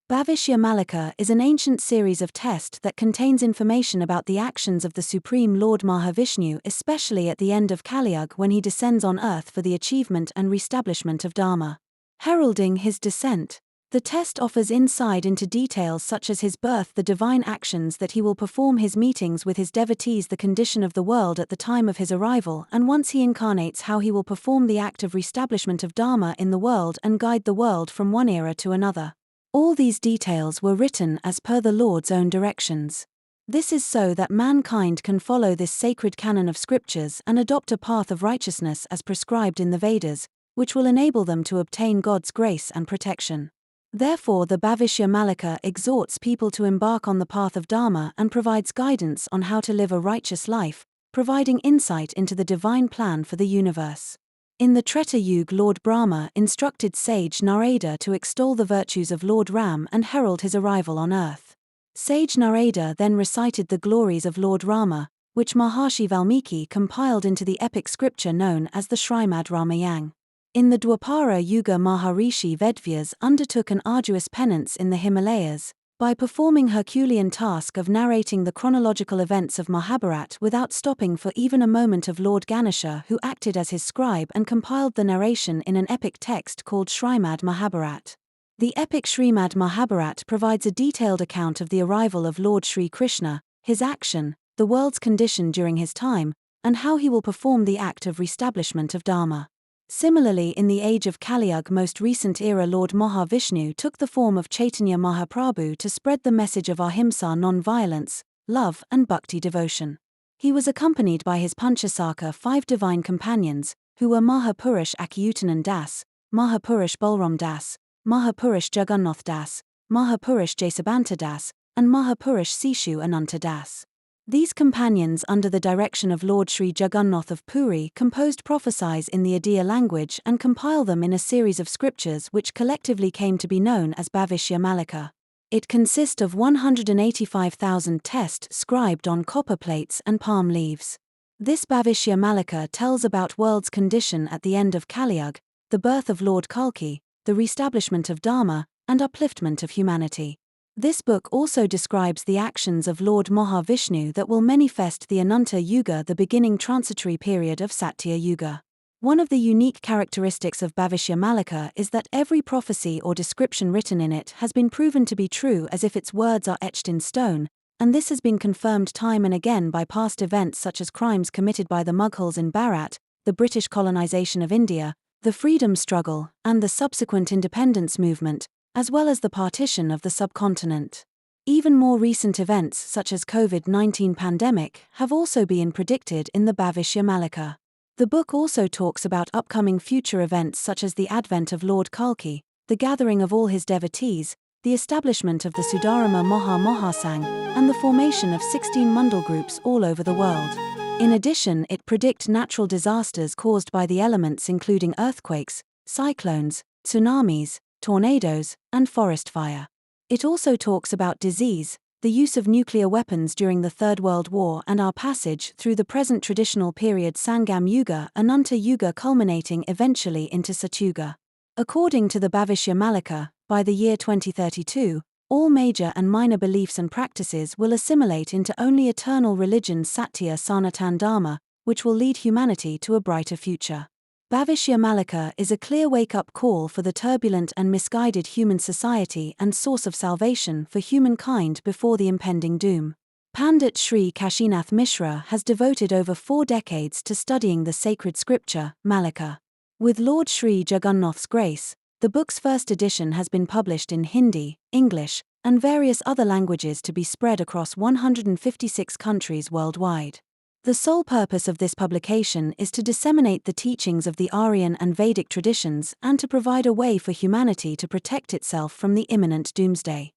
Bhavishya Malika is an ancient series of texts that contains information about the actions of the Supreme Lord Mahavishnu, especially at the end of Kaliyug when he descends on earth for the achievement and reestablishment of Dharma. Heralding his descent, the text offers insight into details such as his birth, the divine actions that he will perform, his meetings with his devotees, the condition of the world at the time of his arrival, and once he incarnates, how he will perform the act of reestablishment of Dharma in the world and guide the world from one era to another. All these details were written as per the Lord's own directions. This is so that mankind can follow this sacred canon of scriptures and adopt a path of righteousness as prescribed in the Vedas, which will enable them to obtain God's grace and protection. Therefore, the Bhavishya Malika exhorts people to embark on the path of Dharma and provides guidance on how to live a righteous life, providing insight into the divine plan for the universe. In the Treta Yuga, Lord Brahma instructed sage Narada to extol the virtues of Lord Ram and herald his arrival on earth. Sage Narada then recited the glories of Lord Rama, which Maharshi Valmiki compiled into the epic scripture known as the Srimad Ramayana. In the Dwapara Yuga, Maharishi Vedvyas undertook an arduous penance in the Himalayas, by performing Herculean task of narrating the chronological events of Mahabharat without stopping for even a moment of Lord Ganesha, who acted as his scribe and compiled the narration in an epic text called Srimad Mahabharat. The epic Srimad Mahabharat provides a detailed account of the arrival of Lord Sri Krishna, his action, the world's condition during his time, and how he will perform the act of reestablishment of Dharma. Similarly, in the age of Kaliyug, most recent era, Lord Mahavishnu took the form of Chaitanya Mahaprabhu to spread the message of ahimsa, non-violence, love and bhakti devotion. He was accompanied by his Panchasakha 5 divine companions, who were Mahapurush Achyutanand Das, Mahapurush Balram Das, Mahapurush Jagannath Das, Mahapurush Jasabanta Das, and Mahapurush Sishu Ananta Das. These companions, under the direction of Lord Sri Jagannath of Puri, composed prophecies in the Adiya language and compiled them in a series of scriptures which collectively came to be known as Bhavishya Malika. It consists of 185,000 texts scribed on copper plates and palm leaves. This Bhavishya Malika tells about world's condition at the end of Kaliyug, the birth of Lord Kalki, the reestablishment of Dharma, and upliftment of humanity. This book also describes the actions of Lord Mahavishnu that will manifest the Ananta Yuga, the beginning transitory period of Satya Yuga. One of the unique characteristics of Bhavishya Malika is that every prophecy or description written in it has been proven to be true as if its words are etched in stone, and this has been confirmed time and again by past events such as crimes committed by the Mughals in Bharat, the British colonization of India, the freedom struggle, and the subsequent independence movement, as well as the partition of the subcontinent. Even more recent events such as COVID-19 pandemic have also been predicted in the Bhavishya Malika. The book also talks about upcoming future events such as the advent of Lord Kalki, the gathering of all his devotees, the establishment of the Sudarama Mahasang, and the formation of 16 Mandal groups all over the world. In addition, it predicts natural disasters caused by the elements including earthquakes, cyclones, tsunamis, tornadoes, and forest fire. It also talks about disease, the use of nuclear weapons during the Third World War, and our passage through the present traditional period Sangam Yuga, Ananta Yuga, culminating eventually into Satyuga. According to the Bhavishya Malika, by the year 2032, all major and minor beliefs and practices will assimilate into only eternal religion Satya Sanatan Dharma, which will lead humanity to a brighter future. Bhavishya Malika is a clear wake-up call for the turbulent and misguided human society and source of salvation for humankind before the impending doom. Pandit Sri Kashinath Mishra has devoted over 4 decades to studying the sacred scripture, Malika. With Lord Sri Jagannath's grace, the book's first edition has been published in Hindi, English, and various other languages to be spread across 156 countries worldwide. The sole purpose of this publication is to disseminate the teachings of the Aryan and Vedic traditions and to provide a way for humanity to protect itself from the imminent doomsday.